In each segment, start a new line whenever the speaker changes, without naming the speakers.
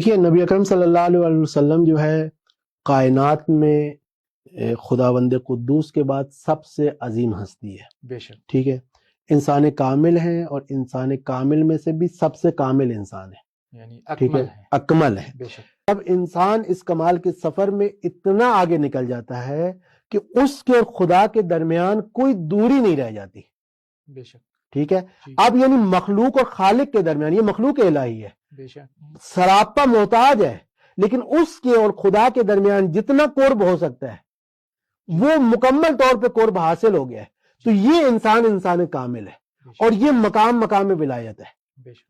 دیکھیے نبی اکرم صلی اللہ علیہ وسلم جو ہے کائنات میں خداوند قدوس کے بعد سب سے عظیم ہستی ہے.
بے شک.
ٹھیک ہے. انسان کامل ہیں اور انسان کامل میں سے بھی سب سے کامل انسان ہے،
یعنی
ٹھیک ہے، اکمل ہے.
بے شک.
اب انسان اس کمال کے سفر میں اتنا آگے نکل جاتا ہے کہ اس کے اور خدا کے درمیان کوئی دوری نہیں رہ جاتی.
بے شک.
ٹھیک ہے. اب یعنی مخلوق اور خالق کے درمیان، یہ مخلوق الہی ہے،
بے شک.
سراپا محتاج ہے، لیکن اس کے اور خدا کے درمیان جتنا قرب ہو سکتا ہے وہ مکمل طور پہ قرب حاصل ہو گیا ہے. تو یہ انسان کامل ہے، اور یہ مقام ولایت ہے.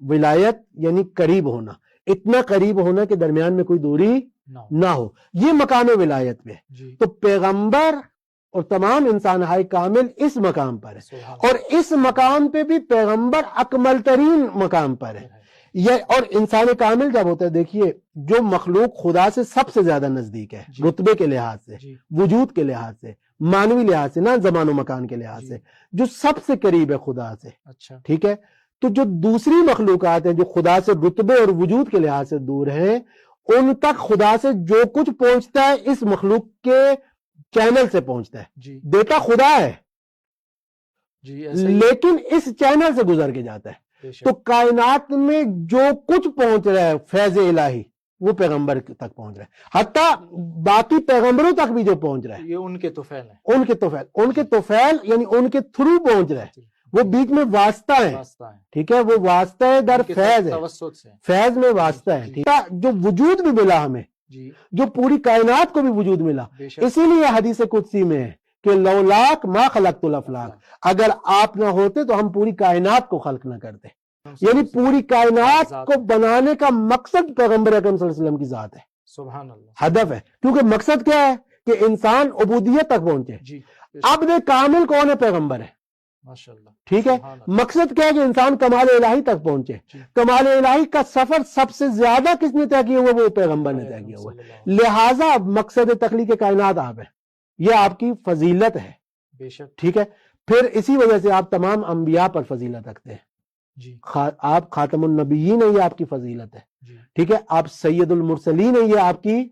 ولایت یعنی قریب ہونا، اتنا قریب ہونا کہ درمیان میں کوئی دوری نہ ہو، یہ مقام ولایت پہ. تو پیغمبر اور تمام انسان ہائے کامل اس مقام پر ہے، اور اس مقام پہ بھی پیغمبر اکمل ترین مقام پر ہے. اور انسان کامل جب ہوتا ہے، دیکھیے جو مخلوق خدا سے سب سے زیادہ نزدیک ہے رتبے کے لحاظ سے، وجود کے لحاظ سے، مانوی لحاظ سے، نہ زمان و مکان کے لحاظ سے، جو سب سے قریب ہے خدا سے. ٹھیک ہے. تو جو دوسری مخلوقات ہیں جو خدا سے رتبے اور وجود کے لحاظ سے دور ہیں، ان تک خدا سے جو کچھ پہنچتا ہے اس مخلوق کے چینل سے پہنچتا ہے. دیتا خدا ہے لیکن اس چینل سے گزر کے جاتا ہے. تو کائنات میں جو کچھ پہنچ رہا ہے فیض الہی وہ پیغمبر تک پہنچ رہا ہے، حتیٰ باقی پیغمبروں تک بھی جو پہنچ رہا ہے
یہ ان کے توفیل ہے.
ان کے توفیل یعنی ان کے تھرو پہنچ رہا ہے. وہ بیچ میں واسطہ ہے. ٹھیک ہے. وہ واسطہ ہے در فیض ہے، فیض میں واسطہ ہے. ٹھیک ہے. جو وجود بھی ملا ہمیں، جو پوری کائنات کو بھی وجود ملا، اسی لیے حدیث قدسی میں ہے کہ لولاک ما خلقت الافلاک، اگر آپ نہ ہوتے تو ہم پوری کائنات کو خلق نہ کرتے. یعنی پوری کائنات کو بنانے کا مقصد پیغمبر اکرم صلی اللہ علیہ وسلم کی ذات ہے،
سبحان اللہ،
ہدف ہے. کیونکہ مقصد کیا ہے کہ انسان عبودیت تک پہنچے. عبد کامل کون ہے؟ پیغمبر ہے.
ماشاءاللہ.
ٹھیک ہے. مقصد کیا ہے کہ انسان کمال الہی تک پہنچے. کمال الہی کا سفر سب سے زیادہ کس نے طے کیا ہوا؟ وہ پیغمبر نے طے کیا ہوا ہے. لہٰذا مقصد تخلیق کائنات آپ ہے، یہ آپ کی فضیلت ہے.
بے شک.
ٹھیک ہے. پھر اسی وجہ سے آپ تمام انبیاء پر فضیلت رکھتے ہیں. آپ خاتم النبیین ہیں، یہ آپ کی فضیلت ہے. ٹھیک ہے. آپ سید المرسلین ہیں، یہ آپ کی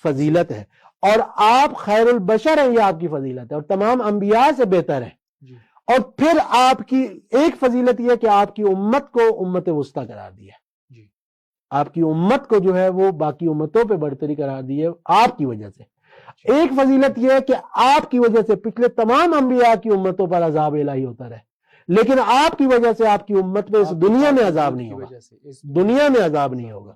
فضیلت ہے. اور آپ خیر البشر ہیں، یہ آپ کی فضیلت ہے، اور تمام انبیاء سے بہتر ہے. اور پھر آپ کی ایک فضیلت یہ ہے کہ آپ کی امت کو امت وسطیٰ قرار دیا. آپ کی امت کو جو ہے وہ باقی امتوں پہ برتری قرار دی ہے آپ کی وجہ سے. ایک فضیلت یہ ہے کہ آپ کی وجہ سے پچھلے تمام انبیاء کی امتوں پر عذاب الہی ہوتا رہے، لیکن آپ کی وجہ سے آپ کی امت میں اس دنیا میں عذاب نہیں ہوگا، دنیا میں عذاب نہیں ہوگا.